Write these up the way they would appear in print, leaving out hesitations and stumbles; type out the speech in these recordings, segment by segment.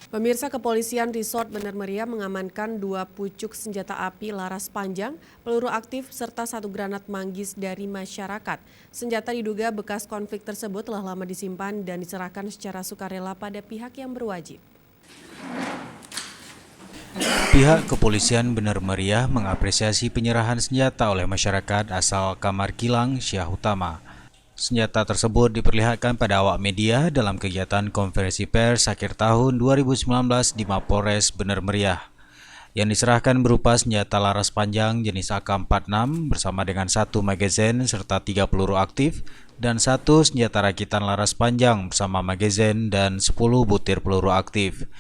Pemirsa, Kepolisian Resort Bener Meriah mengamankan 2 pucuk senjata api laras panjang, peluru aktif, serta 1 granat manggis dari masyarakat. Senjata diduga bekas konflik tersebut telah lama disimpan dan diserahkan secara sukarela pada pihak yang berwajib. Pihak Kepolisian Bener Meriah mengapresiasi penyerahan senjata oleh masyarakat asal Kamar Kilang, Syah Utama. Senjata tersebut diperlihatkan pada awak media dalam kegiatan konferensi pers akhir tahun 2019 di Mapolres Bener Meriah. Yang diserahkan berupa senjata laras panjang jenis AK-46 bersama dengan 1 magazin serta 3 peluru aktif dan 1 senjata rakitan laras panjang bersama magazin dan 10 butir peluru aktif.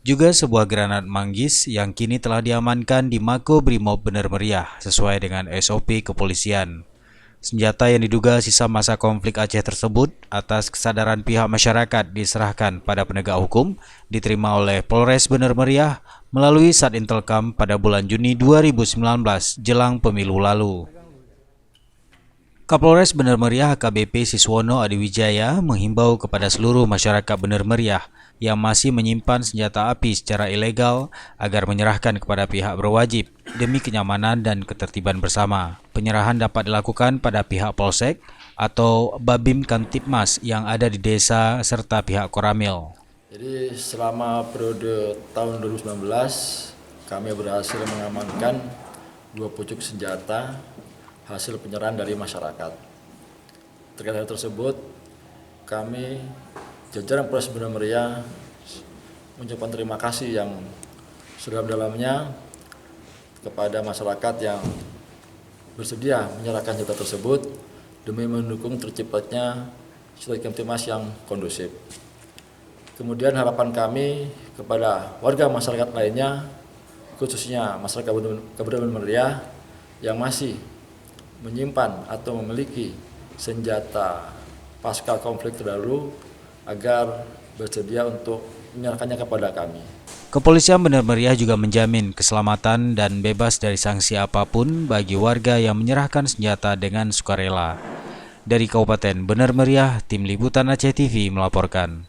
Juga sebuah granat manggis yang kini telah diamankan di Mako Brimob Bener Meriah sesuai dengan SOP kepolisian. Senjata yang diduga sisa masa konflik Aceh tersebut atas kesadaran pihak masyarakat diserahkan pada penegak hukum diterima oleh Polres Bener Meriah melalui Satintelkam pada bulan Juni 2019 jelang pemilu lalu. Kapolres Bener Meriah AKBP Siswono Adiwijaya menghimbau kepada seluruh masyarakat Bener Meriah yang masih menyimpan senjata api secara ilegal agar menyerahkan kepada pihak berwajib demi kenyamanan dan ketertiban bersama. Penyerahan dapat dilakukan pada pihak Polsek atau Babim Kamtipmas yang ada di desa serta pihak Koramil. Jadi selama periode tahun 2019 kami berhasil mengamankan 2 pucuk senjata hasil penyerahan dari masyarakat. Terkait hal tersebut, kami jajaran Polres Bener Meriah mengucapkan terima kasih yang sedalam-dalamnya kepada masyarakat yang bersedia menyerahkan senjata tersebut demi mendukung terciptanya situasi Kamtipmas yang kondusif. Kemudian harapan kami kepada warga masyarakat lainnya, khususnya masyarakat Kabupaten Bener Meriah yang masih menyimpan atau memiliki senjata pasca konflik terdahulu agar bersedia untuk menyerahkannya kepada kami. Kepolisian Bener Meriah juga menjamin keselamatan dan bebas dari sanksi apapun bagi warga yang menyerahkan senjata dengan sukarela. Dari Kabupaten Bener Meriah, Tim Liputan Aceh TV melaporkan.